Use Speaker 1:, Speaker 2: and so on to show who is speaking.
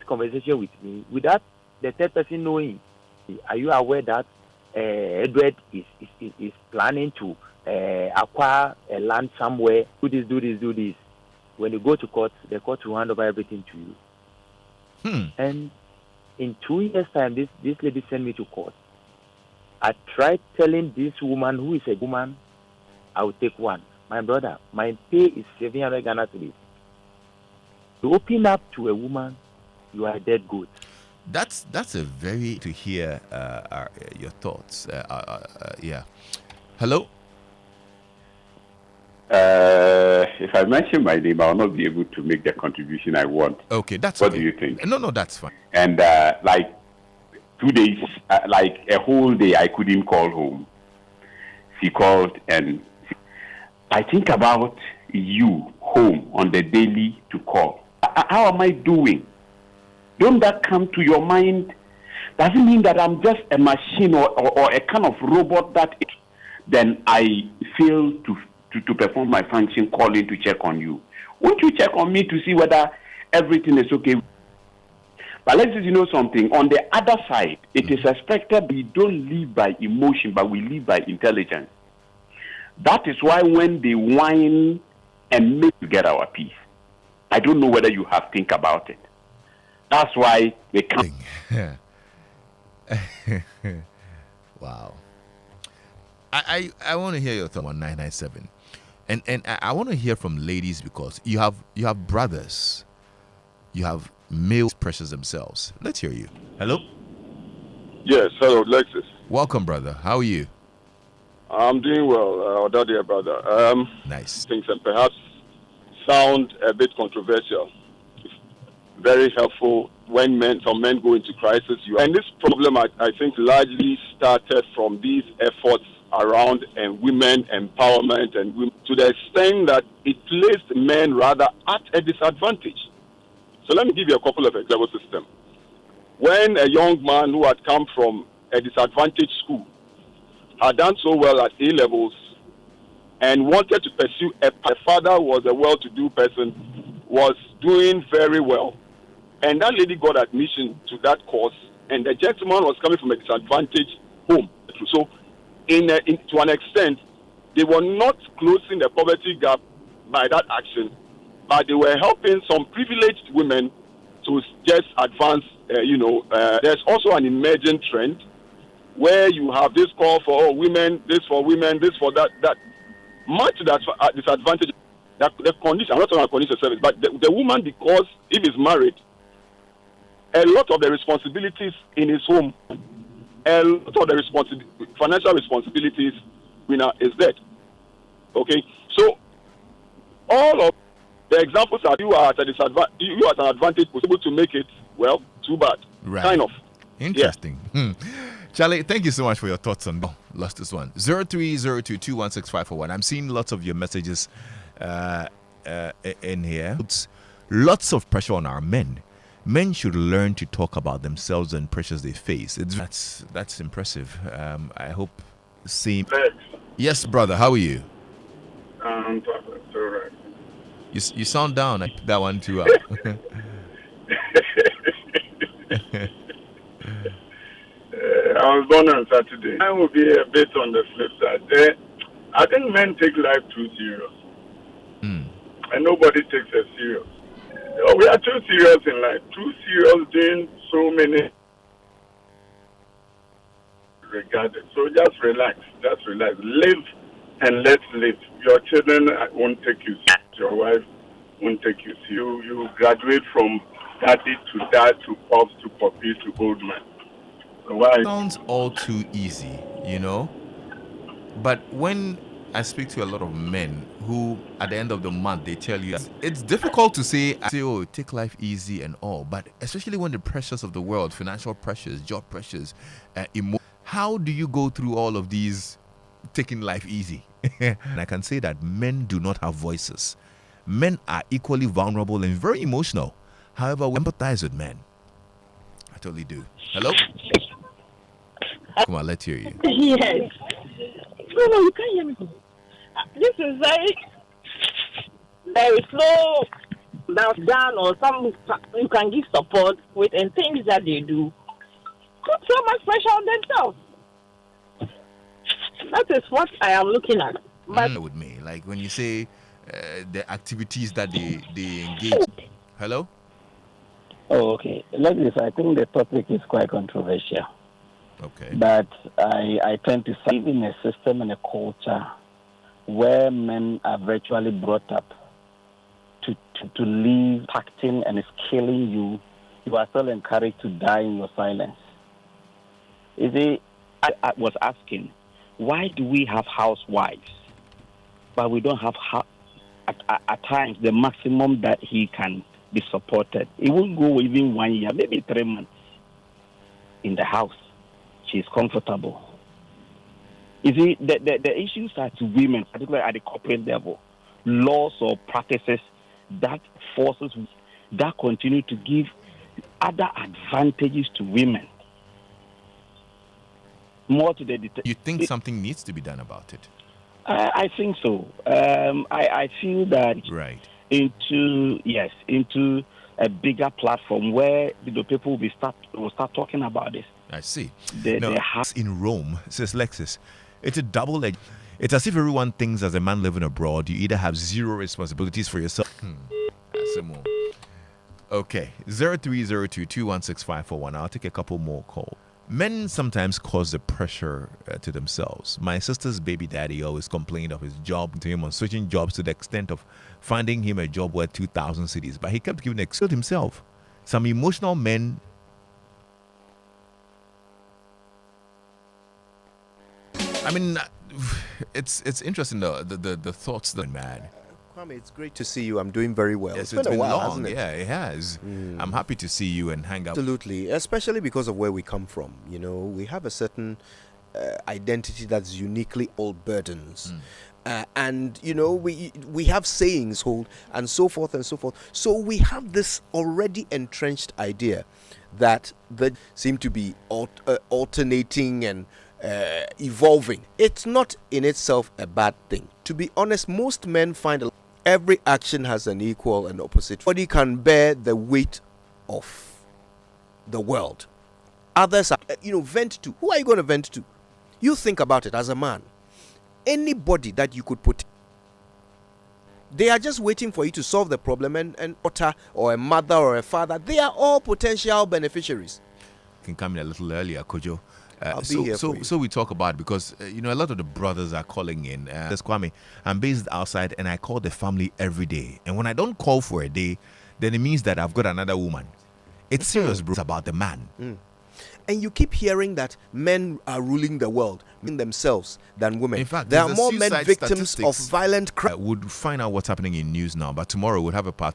Speaker 1: conversation with me without the third person knowing. Are you aware that Edward is planning to acquire a land somewhere? Do this, do this, do this. When you go to court, the court will hand over everything to you. And in 2 years' time, this lady sent me to court. I tried telling this woman, who is a woman, I will take one. My brother, my pay is 700 Ghana cedis. To open up to a woman, you are a dead goat.
Speaker 2: That's a very to hear your thoughts. Yeah. Hello.
Speaker 3: If I mention my name, I'll not be able to make the contribution I want.
Speaker 2: Okay, that's
Speaker 3: what
Speaker 2: okay.
Speaker 3: do you think?
Speaker 2: No, that's fine.
Speaker 3: And like 2 days, like a whole day, I couldn't call home. She called, and I think about you home on the daily to call. How am I doing? Don't that come to your mind? Doesn't mean that I'm just a machine or a kind of robot that then I fail to perform my function calling to check on you. Won't you check on me to see whether everything is okay? But let's just know something. On the other side, it is expected we don't live by emotion, but we live by intelligence. That is why when they whine and make to get our peace, I don't know whether you have think about it. That's why they can't.
Speaker 2: Wow. I want to hear your thought on 997. And I want to hear from ladies, because you have brothers. You have male pressures themselves. Let's hear you. Hello?
Speaker 4: Yes, hello, Lexis.
Speaker 2: Welcome, brother. How are you?
Speaker 4: I'm doing well, dear brother.
Speaker 2: Nice.
Speaker 4: Things that perhaps sound a bit controversial. Very helpful when some men go into crisis. And this problem, I think, largely started from these efforts around women empowerment, and to the extent that it placed men rather at a disadvantage. So let me give you a couple of example systems. When a young man who had come from a disadvantaged school had done so well at A levels and wanted to pursue a father was a well-to-do person, was doing very well, and that lady got admission to that course, and the gentleman was coming from a disadvantaged home. So to an extent, they were not closing the poverty gap by that action, but they were helping some privileged women to just advance. There's also an emerging trend where you have this call for women, this for women, this for that. Much to that disadvantage. That the condition. I'm not talking about condition service, but the woman, because if he's married, a lot of the responsibilities in his home, a lot of the financial responsibilities, is dead. Okay, so all of the examples that you are at a disadvantage, you at an advantage, was able to make it. Well, too bad.
Speaker 2: Right.
Speaker 4: Kind of.
Speaker 2: Interesting. Yeah. Charlie, thank you so much for your thoughts on lost this one. 0302216541. I'm seeing lots of your messages in here. It's lots of pressure on our men. Men should learn to talk about themselves and pressures they face. That's impressive. I hope same. Yes, brother. How are you?
Speaker 5: I'm perfect. All right.
Speaker 2: You sound down. That one too.
Speaker 5: I was born on Saturday. I will be a bit on the flip side. I think men take life too serious. And nobody takes it serious. We are too serious in life. Too serious doing so many regarded. So just relax. Live and let's live. Your children won't take you serious. Your wife won't take you serious. You graduate from daddy to dad to pops to puppy to old man.
Speaker 2: Why? Sounds all too easy, But when I speak to a lot of men who, at the end of the month, they tell you it's difficult to say, take life easy and all. But especially when the pressures of the world, financial pressures, job pressures, how do you go through all of these taking life easy? And I can say that men do not have voices. Men are equally vulnerable and very emotional. However, we empathize with men. I totally do. Hello? Come on, let's hear you.
Speaker 6: Yes. No, you can't hear me. This is very, very slow. that's done or some you can give support with and things that they do put so much pressure on themselves. That is what I am looking at. But
Speaker 2: with me, like when you say the activities that they engage. Hello?
Speaker 7: Oh, okay. Lexis, I think the topic is quite controversial.
Speaker 2: Okay.
Speaker 7: But I tend to see in a system and a culture where men are virtually brought up to live, acting, and is killing you, you are still encouraged to die in your silence. You see, I was asking, why do we have housewives, but we don't have, at times, the maximum that he can be supported? It won't go even 1 year, maybe 3 months in the house. She's comfortable. You see, the issues are to women, particularly at the corporate level, laws or practices that forces, that continue to give other advantages to women. More to the
Speaker 2: You think something needs to be done about it?
Speaker 7: I think so. I feel that into a bigger platform where people will start talking about this.
Speaker 2: I see.
Speaker 7: The
Speaker 2: in Rome, says Lexis, it's a double-edged. It's as if everyone thinks as a man living abroad, you either have zero responsibilities for yourself. Okay, 0302216541. I'll take a couple more calls. Men sometimes cause the pressure to themselves. My sister's baby daddy always complained of his job to him on switching jobs to the extent of finding him a job worth 2,000 cedis, but he kept giving excuse himself. Some emotional men. I mean, it's interesting the thoughts that man.
Speaker 8: Kwame, it's great to see you. I'm doing very well.
Speaker 2: Yes,
Speaker 8: it's been a while,
Speaker 2: long.
Speaker 8: hasn't it?
Speaker 2: Yeah, it has. I'm happy to see you and hang out.
Speaker 8: Absolutely, especially because of where we come from. You know, we have a certain identity that's uniquely all burdens. And, you know, we have sayings hold and so forth and so forth. So we have this already entrenched idea that seem to be alternating and evolving. It's not in itself a bad thing. To be honest, most men find every action has an equal and opposite. Nobody can bear the weight of the world. Others are, vent to. Who are you going to vent to? You think about it as a man. Anybody that you could put, they are just waiting for you to solve the problem, and daughter or a mother or a father, they are all potential beneficiaries.
Speaker 2: Can come in a little earlier, Kojo.
Speaker 8: I'll be here for you.
Speaker 2: So we talk about, because a lot of the brothers are calling in. There's Kwame. I'm based outside and I call the family every day. And when I don't call for a day, then it means that I've got another woman. It's serious, bro. It's about the man.
Speaker 8: And you keep hearing that men are ruling the world in themselves than women.
Speaker 2: In fact,
Speaker 8: there are more men victims of violent crime.
Speaker 2: We'll find out what's happening in news now, but tomorrow we'll have a part